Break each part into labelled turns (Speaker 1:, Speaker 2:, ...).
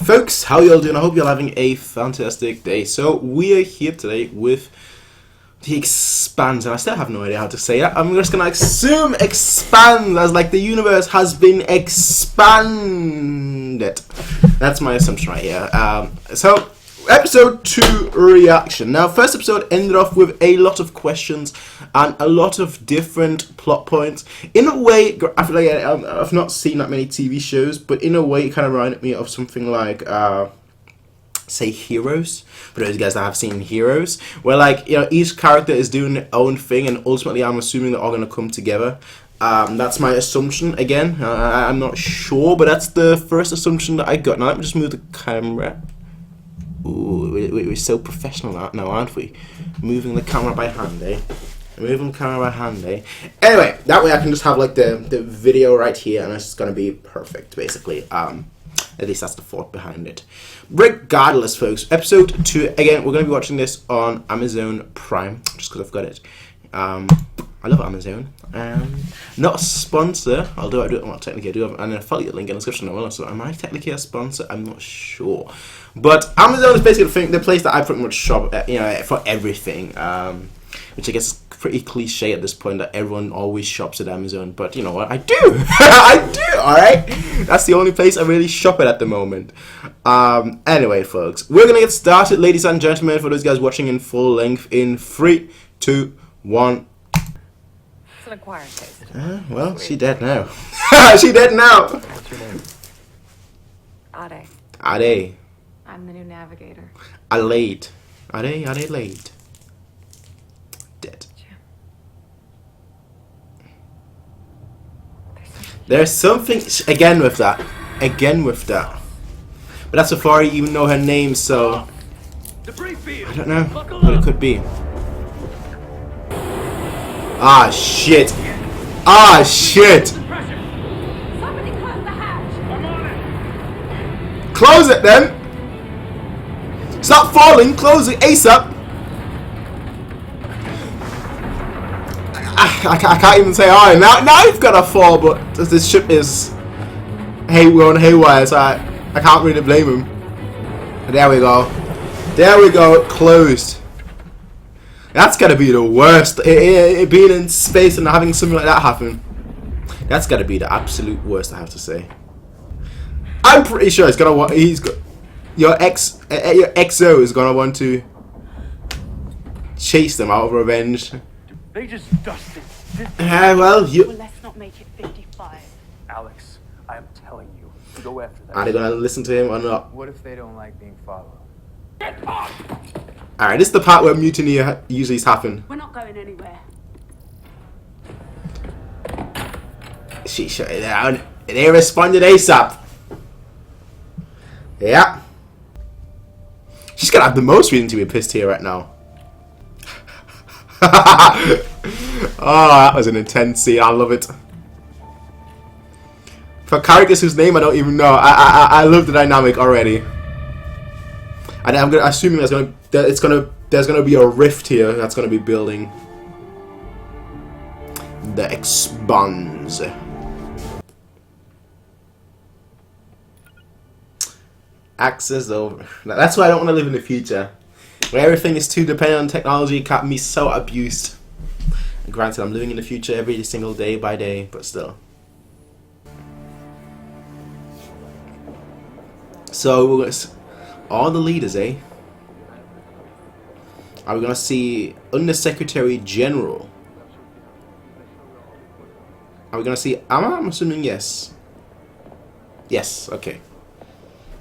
Speaker 1: Folks, how y'all doing? I hope you're having a fantastic day. So we are here today with the Expanse, and I still have no idea how to say that. I'm just gonna assume expand as like the universe has been expanded. That's my assumption right here. So episode 2 reaction. Now, first episode ended off with a lot of questions and a lot of different plot points. In a way, I feel like I've not seen that many TV shows, but in a way, it kind of reminded me of something like, say, Heroes. For those guys that have seen Heroes, where like, you know, each character is doing their own thing, and ultimately, I'm assuming they're all going to come together. That's my assumption. Again, I'm not sure, but that's the first assumption that I got. Now let me just move the camera. Ooh, we're so professional now, aren't we? Moving the camera by hand, eh? Moving the camera by hand, eh? Anyway, that way I can just have like the video right here, and it's gonna be perfect, basically. At least that's the thought behind it. Regardless, folks, episode 2. Again, we're gonna be watching this on Amazon Prime, just because I've got it. I love Amazon. Not a sponsor, although I do. Well, technically I do have an affiliate link in the description as well. So am I technically a sponsor? I'm not sure. But Amazon is basically the place that I pretty much shop at, you know, for everything. Which I guess is pretty cliche at this point that everyone always shops at Amazon. But you know what? I do. I do. All right. That's the only place I really shop at the moment. Anyway, folks, we're gonna get started, ladies and gentlemen. For those guys watching in full length, in 3, 2, 1.
Speaker 2: It's an acquired taste.
Speaker 1: Well, she dead now. She dead now.
Speaker 3: What's your name?
Speaker 2: Ade.
Speaker 1: Ade.
Speaker 2: I'm the new navigator.
Speaker 1: Ade. Ade. Dead. There's something again with that. But that's before I even know her name, so I don't know what it could be. Ah shit!
Speaker 2: Somebody close the hatch.
Speaker 3: I'm on it.
Speaker 1: Close it then! Stop falling! Close it ASAP! I can't even say alright, now you've got to fall, but this ship is haywire, so I can't really blame him. There we go, closed. That's gotta be the worst. It being in space and having something like that happen. That's gotta be the absolute worst, I have to say. I'm pretty sure it's gonna want. Your XO is gonna want to chase them out of revenge.
Speaker 3: They just dusted.
Speaker 1: Well,
Speaker 4: Well, let's not make it 55.
Speaker 3: Alex, I am telling you to go after that.
Speaker 1: are they gonna listen to him or not?
Speaker 5: What if they don't like being followed?
Speaker 1: Alright, this is the part where mutiny usually happen.
Speaker 4: We're not going anywhere.
Speaker 1: She shut it down. They responded ASAP. Yeah. She's gonna have the most reason to be pissed here right now. Oh, that was an intense scene. I love it. For characters whose name I don't even know, I love the dynamic already. And I'm assuming there's gonna be a rift here that's gonna be building. The Expanse. Access over. That's why I don't want to live in the future, where everything is too dependent on technology. It can be so abused. And granted, I'm living in the future every single day by day, but still. So we're gonna all the leaders, eh? Are we gonna see Undersecretary General? Are we gonna see Amma? I'm assuming yes. Yes, okay.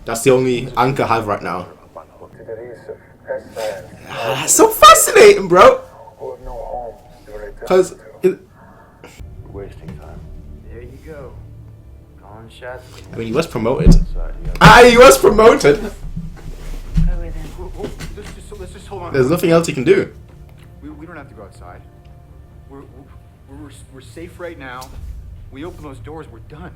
Speaker 1: That's the only anchor I have right now. That's so fascinating, bro. Because
Speaker 3: Wasting time.
Speaker 5: There you go. Calling shots.
Speaker 1: I mean, he was promoted.
Speaker 3: Sorry,
Speaker 1: He was promoted.
Speaker 2: Go with him.
Speaker 5: Let's just hold on.
Speaker 1: There's nothing else he can do.
Speaker 5: We don't have to go outside. We're safe right now. We open those doors, we're done.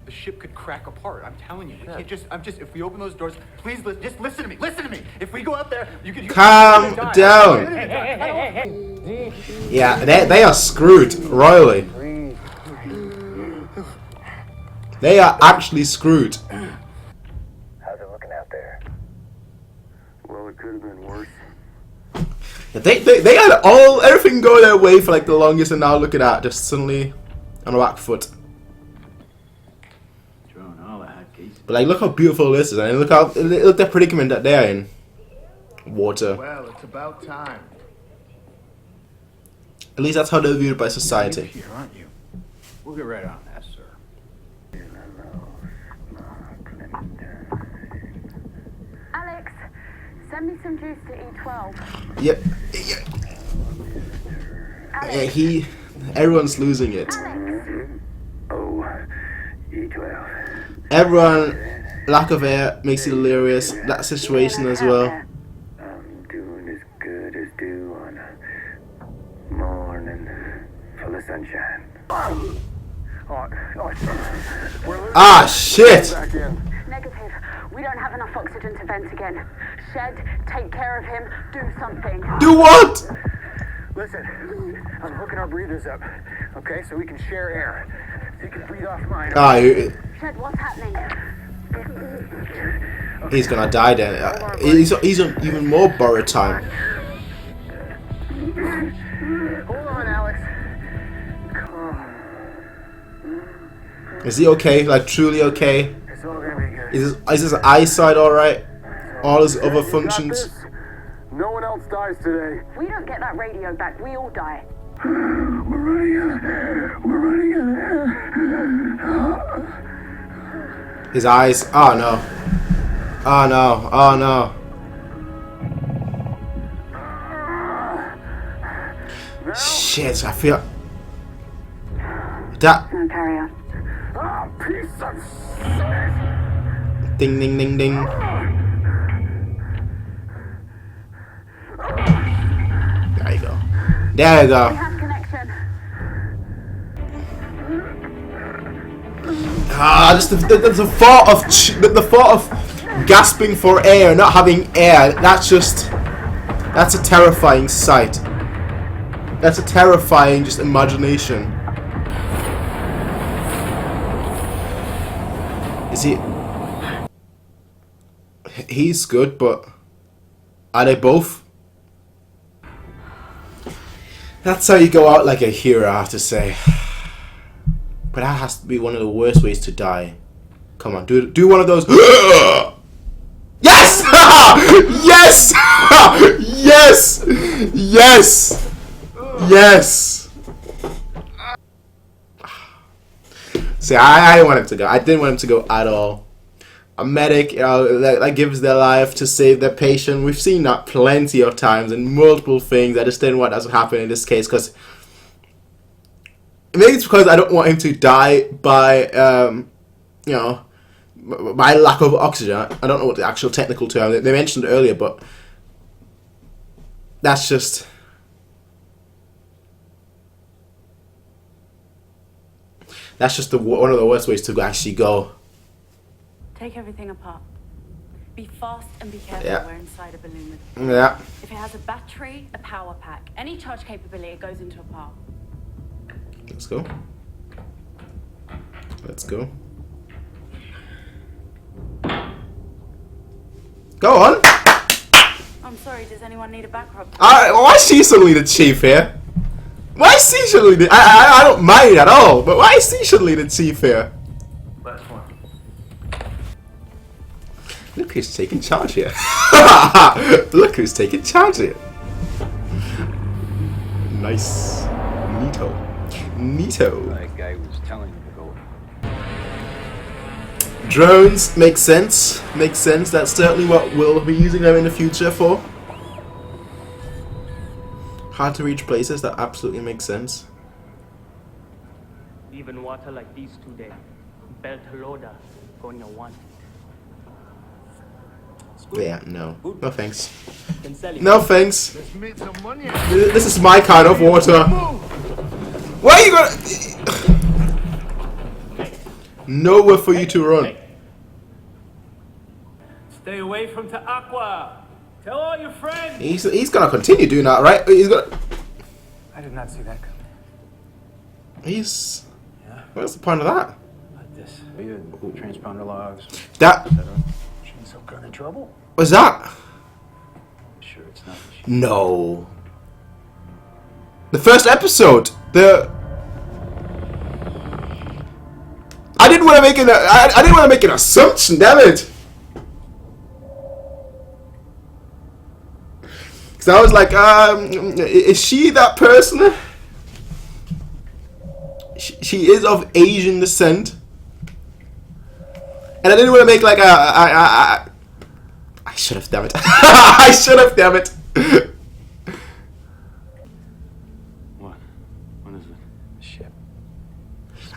Speaker 5: The ship could crack apart. I'm telling you. We can't just. If we open those doors, please just listen to me. Listen to me. If we go out there, you could.
Speaker 1: Calm down. Yeah, they are screwed royally.
Speaker 3: breathe.
Speaker 1: They are actually screwed.
Speaker 6: Have it looking out there? Well, it could have been worse.
Speaker 1: They had everything go their way for like the longest, and now look at that, just suddenly on the back foot. But like, look how beautiful this is, and look the predicament that they're in. Water.
Speaker 7: Well, it's about time.
Speaker 1: At least that's how they're viewed by society.
Speaker 5: Here, aren't you? We'll get right on that, sir.
Speaker 4: Alex, send me some juice to E12.
Speaker 1: Yep. Yeah, everyone's losing it.
Speaker 6: Oh, E12.
Speaker 1: Everyone, lack of air makes you delirious. That situation as well.
Speaker 6: I'm doing as good as do on a morning full of sunshine.
Speaker 1: Ah, shit!
Speaker 4: Negative. We don't have enough oxygen to vent again. Shed, take care of him, do something.
Speaker 1: Do what?
Speaker 3: Listen, I'm hooking our breathers up, okay, so we can share air. So you can breathe off mine.
Speaker 1: Ah,
Speaker 4: Shed, what's happening?
Speaker 1: he's gonna die then. He's on even more borrowed time.
Speaker 3: Hold on, Alex.
Speaker 1: Is he okay? Like, truly okay?
Speaker 3: It's all gonna be good.
Speaker 1: Is his eyesight alright? All his other functions?
Speaker 3: No one else dies today.
Speaker 4: We don't get that radio back, we all die.
Speaker 6: We're running out.
Speaker 1: His eyes. Oh no. Oh no. Oh no. Shit, I feel that.
Speaker 4: No, carry on.
Speaker 3: Piece of shit.
Speaker 1: Ding ding ding ding. There you go. There you go.
Speaker 4: We have connection.
Speaker 1: Ah, just the thought of the thought of gasping for air, not having air. That's a terrifying sight. That's a terrifying just imagination. Is he? He's good, but are they both? That's how you go out like a hero, I have to say. But that has to be one of the worst ways to die. Come on, do one of those. Yes! Yes! Yes! Yes! Yes! See, I didn't want him to go. I didn't want him to go at all. A medic, you know, that gives their life to save their patient. We've seen that plenty of times in multiple things. I just didn't want that to happen in this case because maybe it's because I don't want him to die by, you know, by lack of oxygen. I don't know what the actual technical term they mentioned earlier, but that's just. That's just one of the worst ways to actually go.
Speaker 4: Take everything apart. Be fast and be careful.
Speaker 1: Yeah.
Speaker 4: We're inside a balloon.
Speaker 1: Yeah.
Speaker 4: If it has a battery, a power pack, any charge capability, it goes into a part.
Speaker 1: Let's go. Let's go. Go on.
Speaker 4: I'm sorry, does anyone need a back rub?
Speaker 1: Why is she suddenly the chief here? Why is she suddenly the... I don't mind at all, but why is she suddenly the chief here?
Speaker 3: Last one.
Speaker 1: Look who's taking charge here. Look who's taking charge here. Nice. Neato. Neato.
Speaker 8: That guy was telling you to go.
Speaker 1: Drones make sense. Makes sense. That's certainly what we'll be using them in the future for. Hard to reach places, that absolutely makes sense.
Speaker 9: Even water like these today. Belt loader, gonna want it.
Speaker 1: Yeah, no. No thanks.
Speaker 9: Can sell it.
Speaker 1: No thanks.
Speaker 7: Let's make some money.
Speaker 1: This is my kind of water. Why are you gonna... Nowhere for you to run.
Speaker 9: Stay away from the aqua. Tell all your friends.
Speaker 1: He's gonna continue doing that, right? He's gonna...
Speaker 3: I did not see that coming.
Speaker 1: He's... What's the point of that?
Speaker 3: Like this. You had transponder logs.
Speaker 1: That...
Speaker 3: So
Speaker 8: trouble?
Speaker 1: What's that?
Speaker 8: Sure, it's not.
Speaker 1: No. The first episode. I didn't want to make I didn't want to make an assumption. Damn it. Because I was like, is she that person? She is of Asian descent. And I didn't want to make like I should have, damn it. I should have, damn it.
Speaker 8: What? What is it? Ship.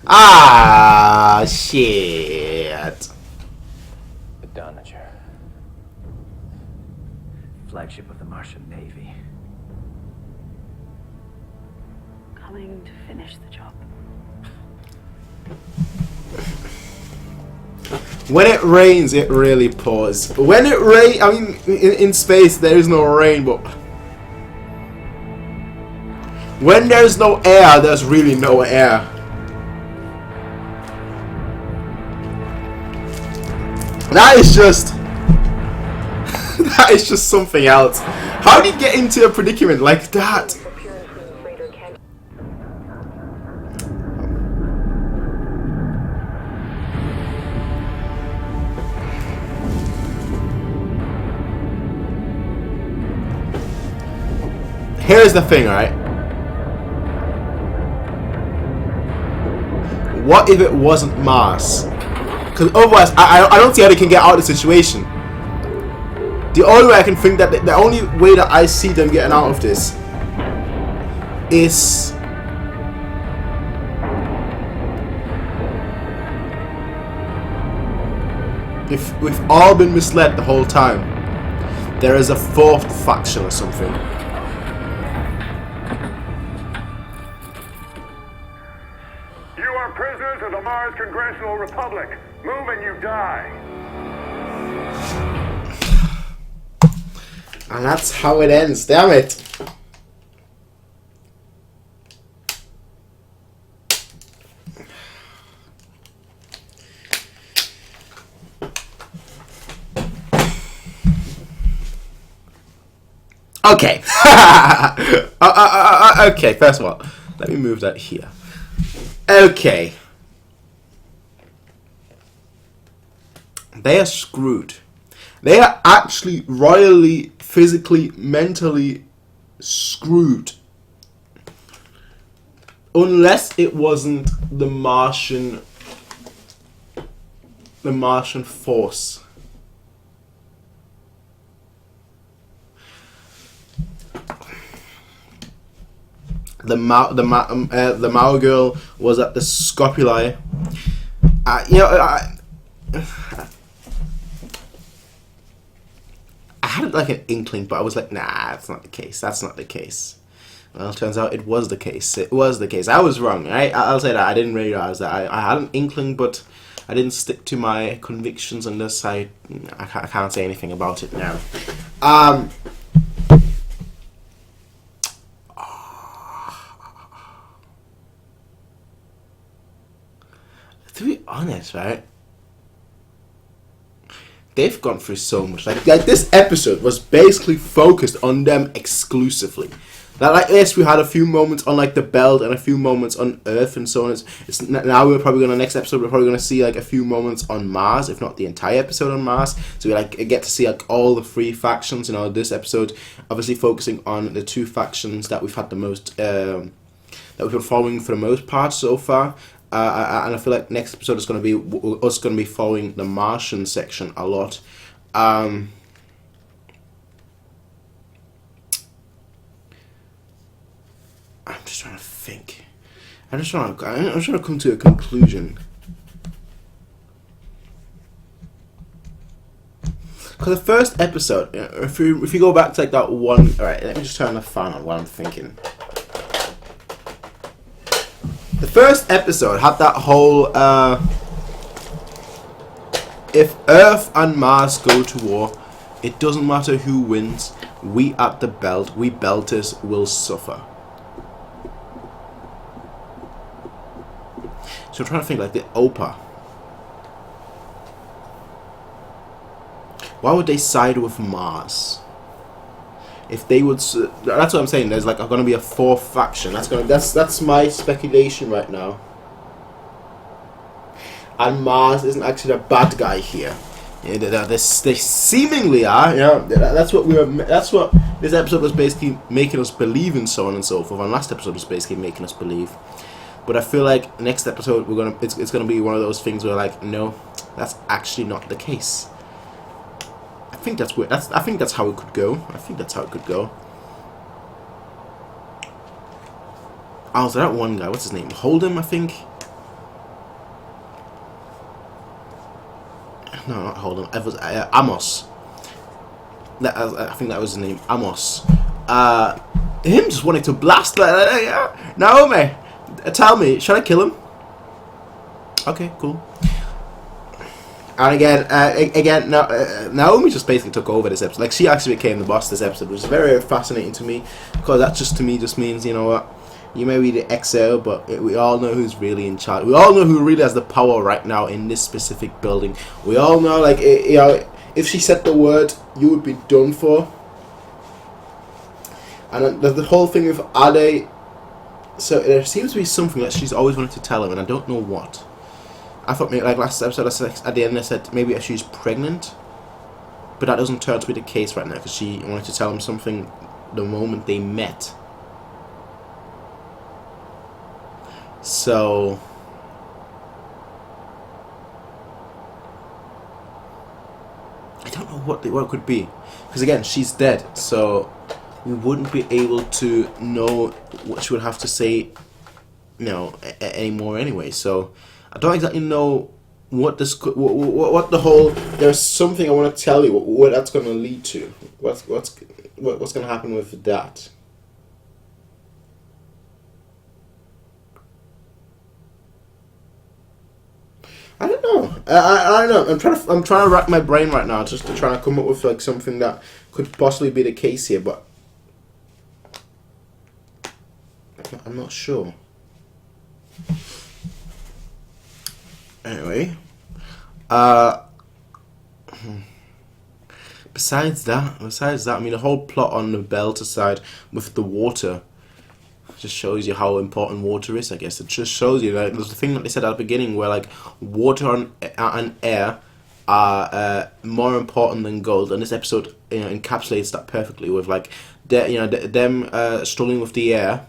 Speaker 1: Ah, shit.
Speaker 8: The Donager. Flagship of the Martian Navy.
Speaker 4: Coming to finish the job.
Speaker 1: When it rains, it really pours. When it rains, I mean, in space there is no rain, but when there's no air, there's really no air. That is just that is just something else. How do you get into a predicament like that? Here's the thing, right? What if it wasn't Mars? Because otherwise, I don't see how they can get out of the situation. The only way I can think that the only way that I see them getting out of this is if we've all been misled the whole time. There is a fourth faction or something.
Speaker 3: Prisoners of the Mars Congressional Republic. Move and you die.
Speaker 1: And that's how it ends, damn it. Okay. Okay, first of all, let me move that here. Okay. They are screwed. They are actually royally, physically, mentally screwed. Unless it wasn't the Martian force. The Mao girl was at the Scopuli. You know, I had like an inkling, but I was like, nah, that's not the case. That's not the case. Well, it turns out it was the case. It was the case. I was wrong, right? I'll say that. I didn't realize that. I had an inkling, but I didn't stick to my convictions on this. I can't say anything about it now. To be honest, right? They've gone through so much. Like this episode was basically focused on them exclusively. Like yes, we had a few moments on like the belt and a few moments on Earth and so on. It's now we're probably gonna next episode we're probably gonna see like a few moments on Mars, if not the entire episode on Mars. So we like get to see like all the three factions. You know, this episode obviously focusing on the two factions that we've had the most that we've been following for the most part so far. And I feel like next episode is going to be us going to be following the Martian section a lot. I'm just trying to think. I'm just trying to come to a conclusion. Because the first episode, if you go back to like that one, all right, let me just turn the fan on while I'm thinking. The first episode had that whole, if Earth and Mars go to war, it doesn't matter who wins, we at the belt, we belters will suffer. So I'm trying to think like the OPA. Why would they side with Mars? If they would, that's what I'm saying. There's like going to be a fourth faction. That's my speculation right now. And Mars isn't actually a bad guy here. They seemingly are. That's what this episode was basically making us believe, and so on and so forth. And last episode was basically making us believe. But I feel like next episode it's gonna be one of those things where like, no, that's actually not the case. I think that's how it could go. Oh, so that one guy, what's his name? Hold'em, I think. No, not Hold'em. It was Amos. I think that was his name, Amos. Him just wanting to blast. Naomi, tell me, should I kill him? Okay, cool. And again, Naomi just basically took over this episode. Like, she actually became the boss this episode, which is very fascinating to me, because that just to me just means, you know what, you may be the XO, but we all know who's really in charge. We all know who really has the power right now in this specific building. We all know, like, you know, if she said the word, you would be done for. And the whole thing with Ade, so there seems to be something that she's always wanted to tell him, and I don't know what. I thought maybe, like last episode, at the end I said maybe she's pregnant, but that doesn't turn out to be the case right now, because she wanted to tell him something the moment they met. So I don't know what it could be, because again, she's dead, so we wouldn't be able to know what she would have to say, you know, anymore anyway. So I don't exactly know what this could, what the whole. There's something I want to tell you what that's going to lead to. What's going to happen with that? I don't know. I don't know. I'm trying to rack my brain right now, just to try to come up with like something that could possibly be the case here, but I'm not sure. Anyway, besides that, I mean, the whole plot on the Belter side with the water just shows you how important water is, I guess. It just shows you, like, there's the thing that they said at the beginning, where like water and air are more important than gold, and this episode, you know, encapsulates that perfectly with like them struggling with the air,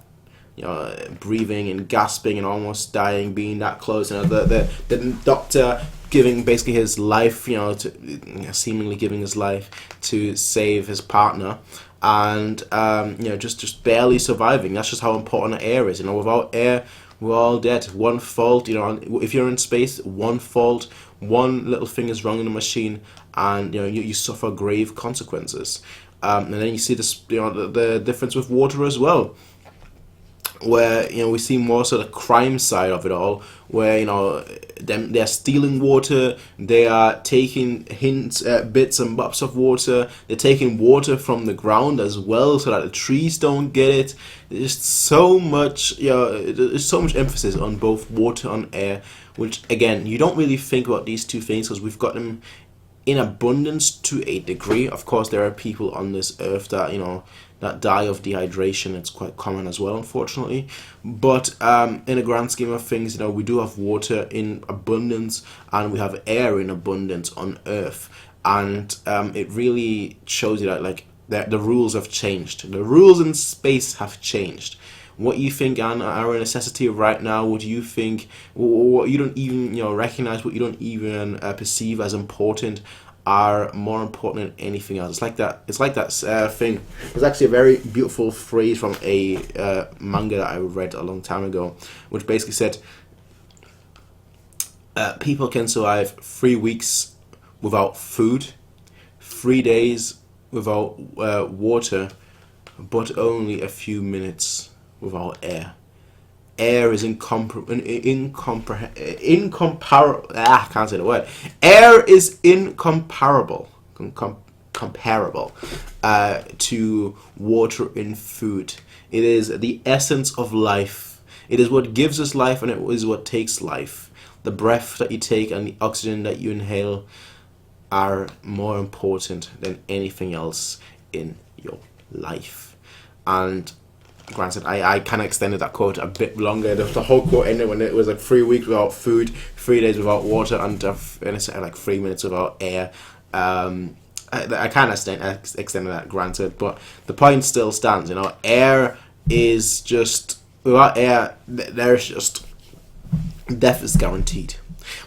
Speaker 1: you know, breathing and gasping and almost dying, being that close. You know, the doctor giving basically his life, you know, seemingly giving his life to save his partner, and you know, just barely surviving. That's just how important air is. You know, without air, we're all dead. One fault, you know, if you're in space, one fault, one little thing is wrong in the machine, and you know, you suffer grave consequences. And then you see this, you know, the difference with water as well, where, you know, we see more sort of crime side of it all, where, you know, they're stealing water, they are taking bits and bobs of water, they're taking water from the ground as well, so that the trees don't get it. There's so much, you know, there's so much emphasis on both water and air, which again, you don't really think about these two things because we've got them in abundance to a degree. Of course, there are people on this earth that, you know, that die of dehydration. It's quite common as well, unfortunately. But in a grand scheme of things, you know, we do have water in abundance and we have air in abundance on Earth, and it really shows you that, like, the rules have changed. The rules in space have changed. What you think are a necessity right now, what you think, what you don't even, you know, recognize, what you don't even perceive as important, are more important than anything else. It's like that thing. There's actually a very beautiful phrase from a manga that I read a long time ago, which basically said, people can survive 3 weeks without food, 3 days without water, but only a few minutes without air. Air is incomparable. I can't say the word. Air is incomparable. Comparable to water and food. It is the essence of life. It is what gives us life, and it is what takes life. The breath that you take and the oxygen that you inhale, are more important than anything else in your life. And granted, I kind of extended that quote a bit longer. The whole quote ended when it was like 3 weeks without food, 3 days without water, and it's like 3 minutes without air. I kind of extended that, granted, but the point still stands. You know, air is just, without air, there's just, death is guaranteed.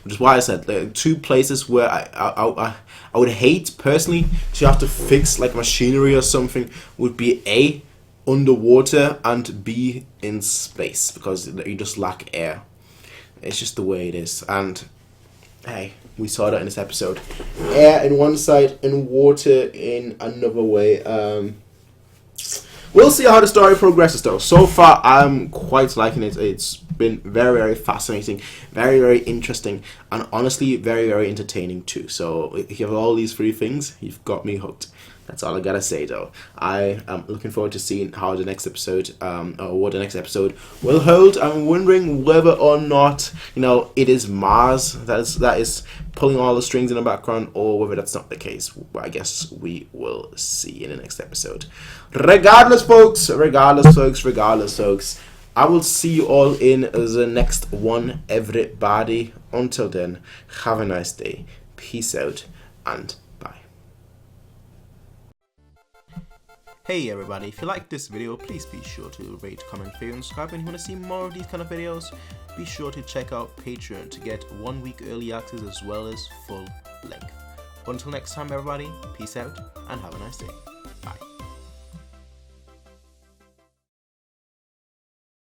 Speaker 1: Which is why I said there are 2 places where I would hate personally to have to fix like machinery or something, would be A, underwater, and B, in space, because you just lack air. It's just the way it is. And hey, we saw that in this episode. Air in one side and water in another way. We'll see how the story progresses though. So far, I'm quite liking it. It's been very, very fascinating, very, very interesting, and honestly, very, very entertaining too. So if you have all these 3 things, you've got me hooked. That's all I gotta say though. I am looking forward to seeing how the next episode, or what the next episode will hold. I'm wondering whether or not, you know, it is Mars that is pulling all the strings in the background, or whether that's not the case. I guess we will see in the next episode. Regardless, folks, I will see you all in the next one, everybody. Until then, have a nice day. Peace out and bye. Hey everybody, if you like this video, please be sure to rate, comment, favorite, and subscribe. And if you want to see more of these kind of videos, be sure to check out Patreon to get 1 week early access as well as full length. Until next time everybody, peace out and have a nice day.